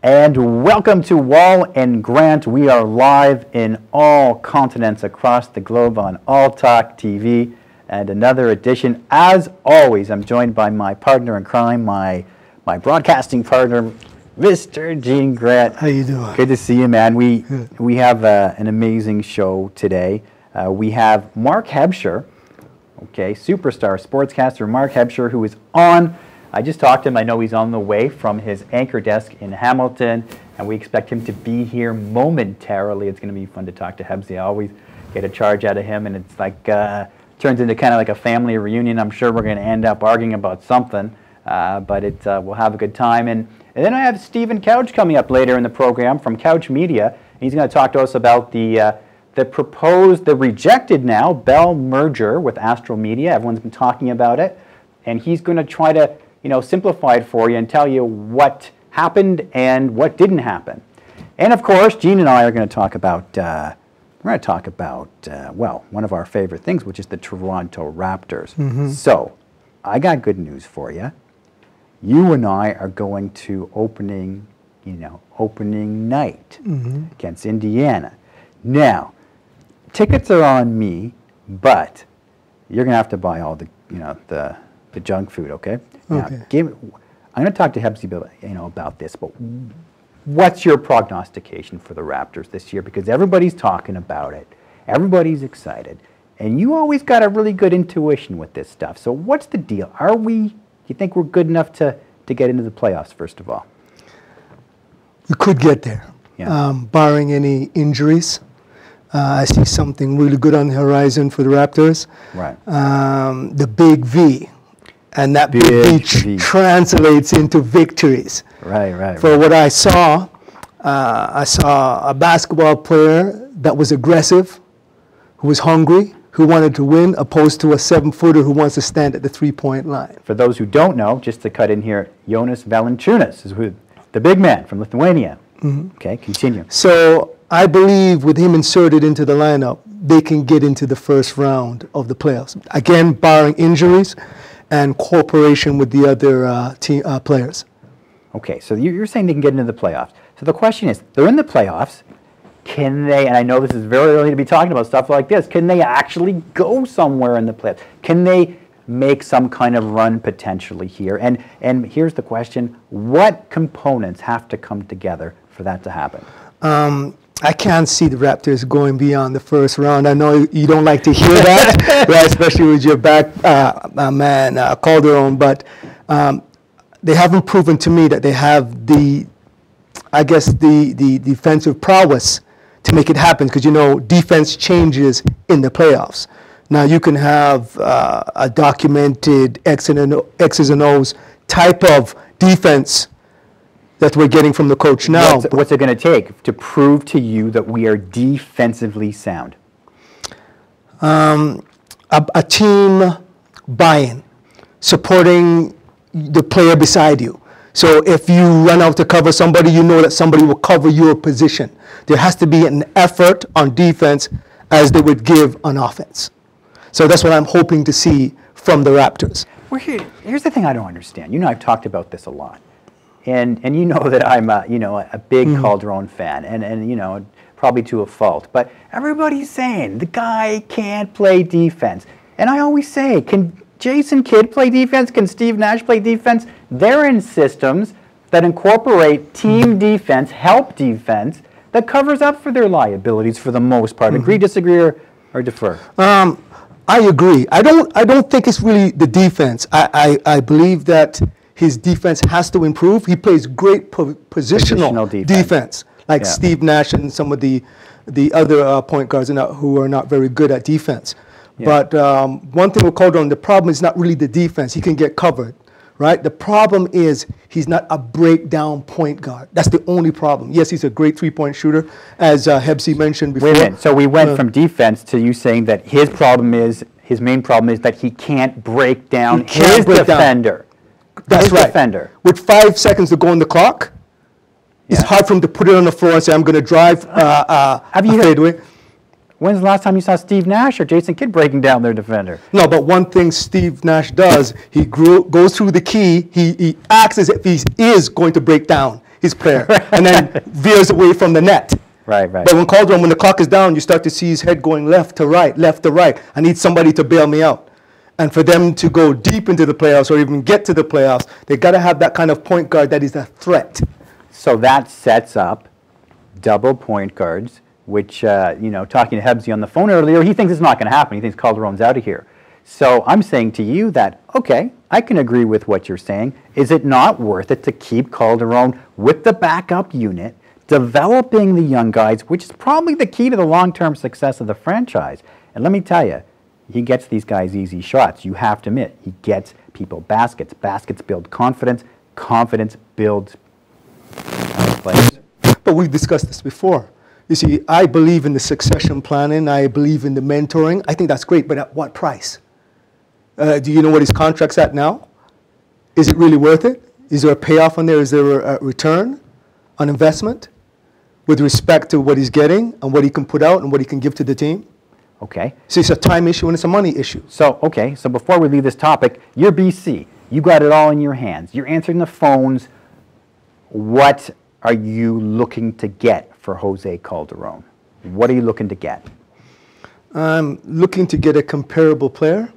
And welcome to Wall and Grant. We are live in all continents across the globe on All Talk TV. And another edition, as always, I'm joined by my partner in crime, my broadcasting partner, Mr. Gene Grant. How you doing? Good to see you, man. We have an amazing show today. We have Mark Hampshire, okay, superstar sportscaster Mark Hampshire, who is on. I just talked to him. I know he's on the way from his anchor desk in Hamilton, and we expect him to be here momentarily. It's going to be fun to talk to Hebsy. I always get a charge out of him, and it's like turns into kind of like a family reunion. I'm sure we're going to end up arguing about something, but we'll have a good time. And then I have Stephen Couch coming up later in the program from Couch Media. He's going to talk to us about the rejected now Bell merger with Astro Media. Everyone's been talking about it, and he's going to try to simplify it for you and tell you what happened and what didn't happen. And of course, Gene and I are going to talk about, well, one of our favorite things, which is the Toronto Raptors. Mm-hmm. So, I got good news for you. You and I are going to opening night against Indiana. Now, tickets are on me, but you're going to have to buy all the junk food, okay? Now, Okay. I'm going to talk to Hebsy about this, but what's your prognostication for the Raptors this year? Because everybody's talking about it, everybody's excited, and you always got a really good intuition with this stuff. So what's the deal? Do you think we're good enough to get into the playoffs, first of all? We could get there, Yeah. Barring any injuries. I see something really good on the horizon for the Raptors. Right. The big V. And that big V translates into victories. Right. For what I saw a basketball player that was aggressive, who was hungry, who wanted to win, opposed to a 7-footer who wants to stand at the three-point line. For those who don't know, just to cut in here, Jonas Valanciunas is the big man from Lithuania. Mm-hmm. Okay, continue. So I believe with him inserted into the lineup, they can get into the first round of the playoffs. Again, barring injuries and cooperation with the other team players. Okay, so you're saying they can get into the playoffs. So the question is, they're in the playoffs. Can they, and I know this is very early to be talking about stuff like this, can they actually go somewhere in the playoffs? Can they make some kind of run potentially here? And here's the question, what components have to come together for that to happen? I can't see the Raptors going beyond the first round. I know you don't like to hear that, right? Especially with your back man, Calderon. But they haven't proven to me that they have the defensive prowess to make it happen. Because, defense changes in the playoffs. Now, you can have a documented X's and O's type of defense that we're getting from the coach now. What's it going to take to prove to you that we are defensively sound? A team buy-in, supporting the player beside you. So if you run out to cover somebody, you know that somebody will cover your position. There has to be an effort on defense as they would give on offense. So that's what I'm hoping to see from the Raptors. Well, here's the thing I don't understand. I've talked about this a lot. And you know that I'm a big Calderon fan, and probably to a fault. But everybody's saying the guy can't play defense, and I always say, can Jason Kidd play defense? Can Steve Nash play defense? They're in systems that incorporate team defense, help defense, that covers up for their liabilities for the most part. Agree, disagree, or defer? I agree. I don't think it's really the defense. I believe that his defense has to improve. He plays great positional defense like Steve Nash and some of the other point guards who are not very good at defense. Yeah. But one thing with Calderon, the problem is not really the defense. He can get covered, right? The problem is he's not a breakdown point guard. That's the only problem. Yes, he's a great three-point shooter, as Hebsy mentioned before. Wait a minute. So we went from defense to you saying that his main problem is that he can't break down his defender. That's right. Defender. With 5 seconds to go on the clock, it's hard for him to put it on the floor and say, I'm going to drive fadeaway. When's the last time you saw Steve Nash or Jason Kidd breaking down their defender? No, but one thing Steve Nash does, he goes through the key, he acts as if he is going to break down his player, and then veers away from the net. Right, right. But when Calderon, when the clock is down, you start to see his head going left to right, left to right. I need somebody to bail me out. And for them to go deep into the playoffs or even get to the playoffs, they got to have that kind of point guard that is a threat. So that sets up double point guards, which, you know, talking to Hebsy on the phone earlier, he thinks it's not going to happen. He thinks Calderon's out of here. So I'm saying to you that, okay, I can agree with what you're saying. Is it not worth it to keep Calderon with the backup unit, developing the young guys, which is probably the key to the long-term success of the franchise? And let me tell you, he gets these guys easy shots. You have to admit, he gets people baskets. Baskets build confidence. Confidence builds players. But we've discussed this before. You see, I believe in the succession planning. I believe in the mentoring. I think that's great, but at what price? Do you know what his contract's at now? Is it really worth it? Is there a payoff on there? Is there a return on investment with respect to what he's getting and what he can put out and what he can give to the team? Okay. So it's a time issue and it's a money issue. So, okay, so before we leave this topic, you're BC. You got it all in your hands. You're answering the phones. What are you looking to get for Jose Calderon? What are you looking to get? I'm looking to get a comparable player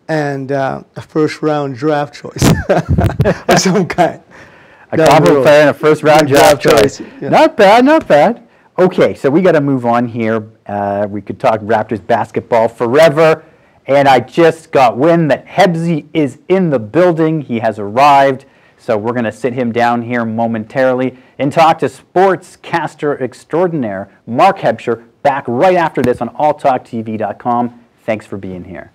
and a first-round draft choice of some kind. A comparable player and a first-round draft choice. Yeah. Not bad, not bad. Okay, so we got to move on here. We could talk Raptors basketball forever. And I just got wind that Hebsy is in the building. He has arrived. So we're going to sit him down here momentarily and talk to sportscaster extraordinaire Mark Hampshire back right after this on alltalktv.com. Thanks for being here.